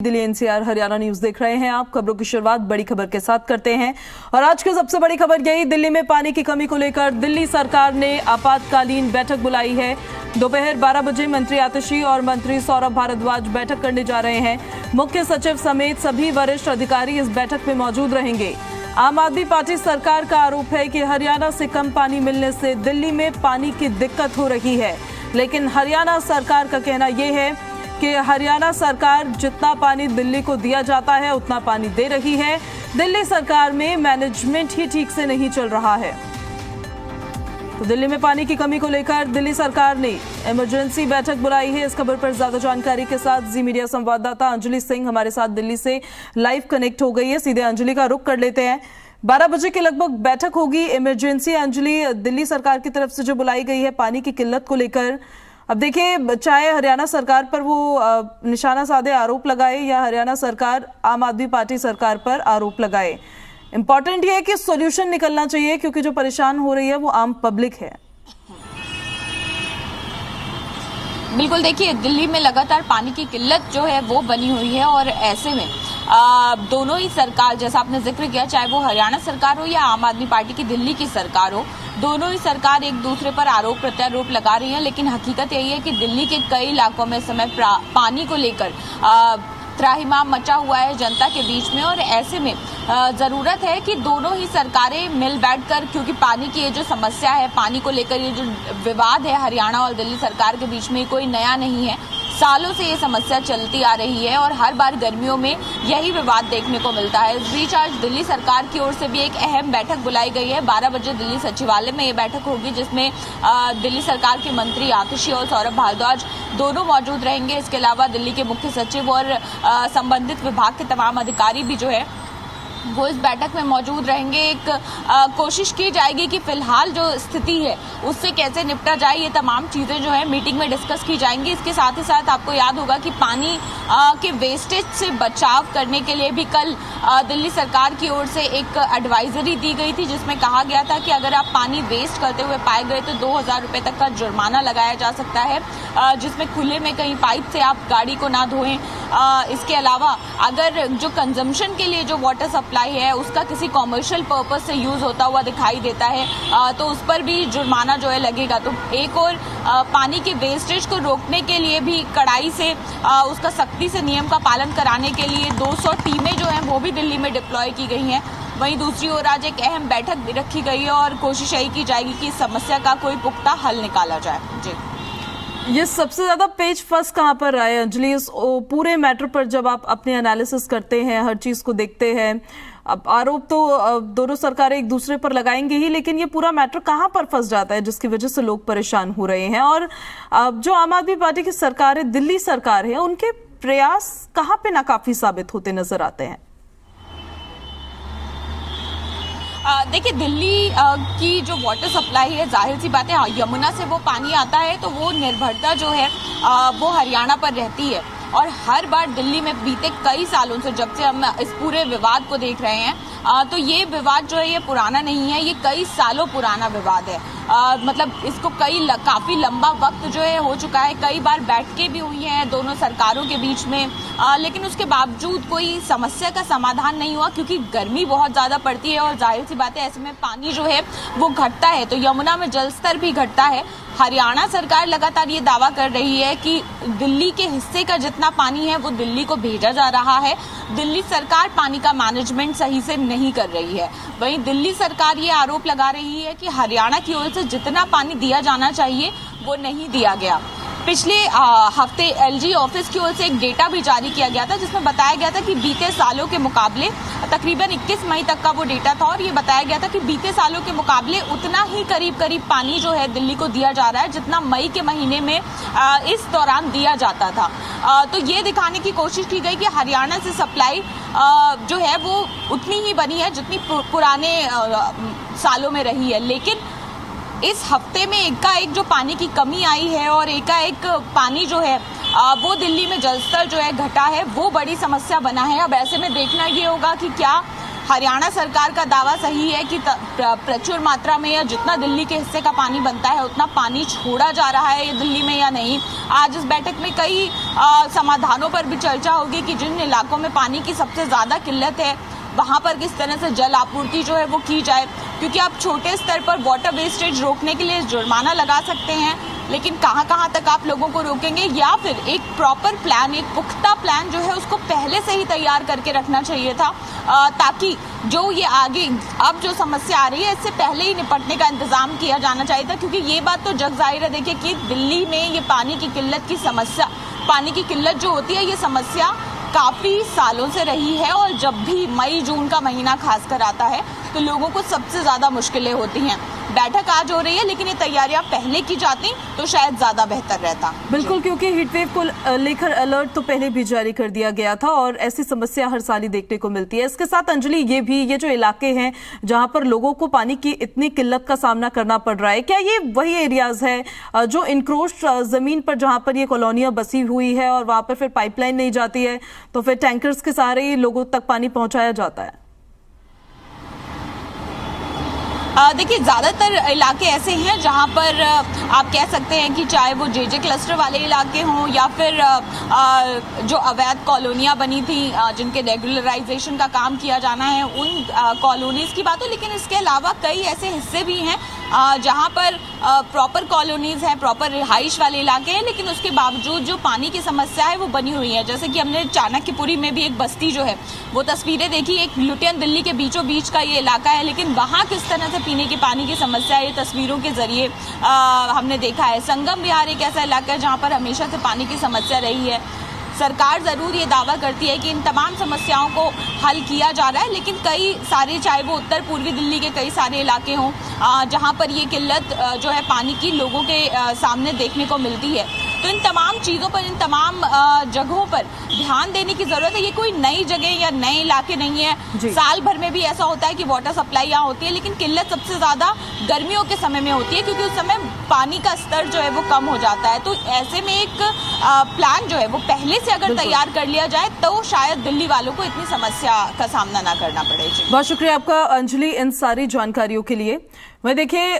Delhi NCR Haryana news देख रहे हैं आप। खबरों की शुरुआत बड़ी खबर के साथ करते हैं और आज की सबसे बड़ी खबर यही, दिल्ली में पानी की कमी को लेकर दिल्ली सरकार ने आपातकालीन बैठक बुलाई है। दोपहर 12 बजे मंत्री आतिशी और मंत्री सौरभ भारद्वाज बैठक करने जा रहे हैं। मुख्य सचिव समेत सभी वरिष्ठ अधिकारी इस बैठक में मौजूद रहेंगे। आम आदमी पार्टी सरकार का आरोप है कि हरियाणा से कम पानी मिलने से दिल्ली में पानी की दिक्कत हो रही है, लेकिन हरियाणा सरकार का कहना यह है कि हरियाणा सरकार जितना पानी दिल्ली को दिया जाता है उतना पानी दे रही है। दिल्ली सरकार में मैनेजमेंट ही ठीक से नहीं चल रहा है। तो दिल्ली में पानी की कमी को लेकर दिल्ली सरकार ने इमरजेंसी बैठक बुलाई है। इस खबर पर ज्यादा जानकारी के साथ जी मीडिया संवाददाता अंजलि सिंह हमारे साथ दिल्ली से लाइव कनेक्ट हो गई है। सीधे अंजलि का रुख कर लेते हैं। 12 बजे के लगभग बैठक होगी इमरजेंसी। अंजलि, दिल्ली सरकार की तरफ से जो बुलाई गई है पानी की किल्लत को लेकर, अब देखिए चाहे हरियाणा सरकार पर वो निशाना साधे आरोप लगाए या हरियाणा सरकार आम आदमी पार्टी सरकार पर आरोप लगाए, इंपॉर्टेंट ये है कि सॉल्यूशन निकलना चाहिए, क्योंकि जो परेशान हो रही है वो आम पब्लिक है। बिल्कुल, देखिए दिल्ली में लगातार पानी की किल्लत जो है वो बनी हुई है और ऐसे में दोनों ही सरकार, जैसा आपने जिक्र किया, चाहे वो हरियाणा सरकार हो या आम आदमी पार्टी की दिल्ली की सरकार हो, दोनों ही सरकार एक दूसरे पर आरोप प्रत्यारोप लगा रही है। लेकिन हकीकत यही है कि दिल्ली के कई इलाकों में इस समय पानी को लेकर त्राहिमाम मचा हुआ है जनता के बीच में और ऐसे में जरूरत है कि दोनों ही सरकारें मिल बैठकर, क्योंकि पानी की ये जो समस्या है, पानी को लेकर ये जो विवाद है हरियाणा और दिल्ली सरकार के बीच में, कोई नया नहीं है। सालों से ये समस्या चलती आ रही है और हर बार गर्मियों में यही विवाद देखने को मिलता है। इस बीच आज दिल्ली सरकार की ओर से भी एक अहम बैठक बुलाई गई है। 12 बजे दिल्ली सचिवालय में ये बैठक होगी, जिसमें दिल्ली सरकार के मंत्री आतिशी और सौरभ भारद्वाज दोनों मौजूद रहेंगे। इसके अलावा दिल्ली के मुख्य सचिव और संबंधित विभाग के तमाम अधिकारी भी जो है वो इस बैठक में मौजूद रहेंगे। एक कोशिश की जाएगी कि फिलहाल जो स्थिति है उससे कैसे निपटा जाए, ये तमाम चीजें जो है मीटिंग में डिस्कस की जाएंगी। इसके साथ ही साथ आपको याद होगा कि पानी के वेस्टेज से बचाव करने के लिए भी कल दिल्ली सरकार की ओर से एक एडवाइजरी दी गई थी, जिसमें कहा गया था कि अगर आप पानी वेस्ट करते हुए पाए गए तो 2000 रुपए तक का जुर्माना लगाया जा सकता है, जिसमें खुले में कहीं पाइप से आप गाड़ी को ना धोएं। इसके अलावा अगर जो कंजम्पशन के लिए जो वाटर सप्लाई है उसका किसी कॉमर्शियल पर्पस से यूज होता हुआ दिखाई देता है तो उस पर भी जुर्माना जो है लगेगा। तो एक और पानी के वेस्टेज को रोकने के लिए भी कड़ाई से उसका सख्ती से नियम का पालन कराने के लिए 200 टीमें जो हैं वो भी दिल्ली में डिप्लॉय की गई हैं। वहीं दूसरी ओर आज एक अहम बैठक भी रखी गई है और कोशिश यही की जाएगी कि इस समस्या का कोई पुख्ता हल निकाला जाए। जी, ये सबसे ज्यादा पेच फंस कहाँ पर रहा है अंजलि, इस पूरे मैटर पर जब आप अपने एनालिसिस करते हैं, हर चीज को देखते हैं? अब आरोप तो दोनों सरकारें एक दूसरे पर लगाएंगे ही, लेकिन ये पूरा मैटर कहाँ पर फंस जाता है जिसकी वजह से लोग परेशान हो रहे हैं? और जो आम आदमी पार्टी की सरकार है, दिल्ली सरकार है, उनके प्रयास कहाँ पे नाकाफी साबित होते नजर आते हैं? देखिए दिल्ली की जो वाटर सप्लाई है, जाहिर सी बात है यमुना से वो पानी आता है तो वो निर्भरता जो है वो हरियाणा पर रहती है। और हर बार दिल्ली में बीते कई सालों से, जब से हम इस पूरे विवाद को देख रहे हैं, तो ये विवाद जो है ये पुराना नहीं है, ये कई सालों पुराना विवाद है। मतलब इसको काफी लंबा वक्त जो है हो चुका है, कई बार बैठकें भी हुई हैं दोनों सरकारों के बीच में, लेकिन उसके बावजूद कोई समस्या का समाधान नहीं हुआ, क्योंकि गर्मी बहुत ज्यादा पड़ती है और जाहिर सी बात है ऐसे में पानी जो है वो घटता है, तो यमुना में जलस्तर भी घटता है। हरियाणा सरकार लगातार ये दावा कर रही है कि दिल्ली के हिस्से का जितना पानी है वो दिल्ली को भेजा जा रहा है। दिल्ली सरकार पानी का मैनेजमेंट सही से नहीं कर रही है। वहीं दिल्ली सरकार ये आरोप लगा रही है कि हरियाणा की ओर से जितना पानी दिया जाना चाहिए वो नहीं दिया गया। पिछले हफ्ते एलजी ऑफिस की ओर से एक डेटा भी जारी किया गया था, जिसमें बताया गया था कि बीते सालों के मुकाबले, तकरीबन 21 मई तक का वो डेटा था, और ये बताया गया था कि बीते सालों के मुकाबले उतना ही करीब पानी जो है दिल्ली को दिया जा रहा है जितना मई के महीने में इस दौरान दिया जाता था। तो ये दिखाने की कोशिश की गई कि हरियाणा से सप्लाई जो है वो उतनी ही बनी है जितनी पुराने सालों में रही है। लेकिन इस हफ्ते में एकाएक जो पानी की कमी आई है और एकाएक पानी जो है वो दिल्ली में जलस्तर जो है घटा है, वो बड़ी समस्या बना है। अब ऐसे में देखना ये होगा कि क्या हरियाणा सरकार का दावा सही है कि प्रचुर मात्रा में या जितना दिल्ली के हिस्से का पानी बनता है उतना पानी छोड़ा जा रहा है ये दिल्ली में या नहीं। आज इस बैठक में कई समाधानों पर भी चर्चा होगी कि जिन इलाकों में पानी की सबसे ज्यादा किल्लत है वहां पर किस तरह से जल आपूर्ति जो है वो की जाए, क्योंकि आप छोटे स्तर पर वाटर वेस्टेज रोकने के लिए जुर्माना लगा सकते हैं, लेकिन कहां तक आप लोगों को रोकेंगे, या फिर एक प्रॉपर प्लान, एक पुख्ता प्लान जो है उसको पहले से ही तैयार करके रखना चाहिए था, ताकि जो ये आगे अब जो समस्या आ रही है इससे पहले ही निपटने का इंतजाम किया जाना चाहिए था। क्योंकि ये बात तो जग जाहिर है, देखिए कि दिल्ली में ये पानी की किल्लत की समस्या, पानी की किल्लत जो होती है ये समस्या काफी सालों से रही है, और जब भी मई जून का महीना खासकर आता है तो लोगों को सबसे ज्यादा मुश्किलें होती हैं। बैठक आज हो रही है, लेकिन ये तैयारियां पहले की जाती तो शायद ज्यादा बेहतर रहता। बिल्कुल, क्योंकि हीटवेव को लेकर अलर्ट तो पहले भी जारी कर दिया गया था और ऐसी समस्या हर साल ही देखने को मिलती है। इसके साथ अंजलि, ये जो इलाके हैं जहां पर लोगों को पानी की इतनी किल्लत का सामना करना पड़ रहा है, क्या ये वही एरियाज है जो इनक्रोच्ड जमीन पर जहां पर ये कॉलोनियां बसी हुई है और वहां पर फिर पाइपलाइन नहीं जाती है तो फिर टैंकर्स के सहारे ही लोगों तक पानी पहुंचाया जाता है? देखिए, ज्यादातर इलाके ऐसे हैं जहां पर आप कह सकते हैं कि चाहे वो जेजे क्लस्टर वाले इलाके हों या फिर जो अवैध कॉलोनियां बनी थी जिनके रेगुलराइजेशन का काम किया जाना है, उन कॉलोनीज की बात हो, लेकिन इसके अलावा कई ऐसे हिस्से भी हैं जहां पर प्रॉपर कॉलोनीज हैं, प्रॉपर रिहाइश वाले इलाके हैं, लेकिन उसके बावजूद जो पानी की समस्या है वो बनी हुई है। जैसे कि हमने चाणक्यपुरी में भी एक बस्ती जो है वो तस्वीरें देखी, एक लुटियन दिल्ली के बीचों बीच का ये इलाका है, लेकिन वहां किस तरह से पीने के पानी की समस्या है ये तस्वीरों के जरिए हमने देखा है। संगम विहार एक ऐसा इलाका है जहां पर हमेशा से पानी की समस्या रही है। सरकार जरूर ये दावा करती है कि इन तमाम समस्याओं को हल किया जा रहा है, लेकिन कई सारे, चाहे वो उत्तर पूर्वी दिल्ली के कई सारे इलाके हों जहां पर ये किल्लत जो है पानी की लोगों के सामने देखने को मिलती है। तो इन तमाम चीज़ों पर, इन तमाम जगहों पर ध्यान देने की जरूरत है। ये कोई नई जगह या नए इलाके नहीं है। साल भर में भी ऐसा होता है कि वाटर सप्लाई यहाँ होती है, लेकिन किल्लत सबसे ज्यादा गर्मियों के समय में होती है, क्योंकि उस समय पानी का स्तर जो है वो कम हो जाता है। तो ऐसे में एक प्लान जो है वो पहले से अगर तैयार कर लिया जाए तो शायद दिल्ली वालों को इतनी समस्या का सामना ना करना पड़े। बहुत शुक्रिया आपका अंजलि इन सारी जानकारियों के लिए। वह देखिए,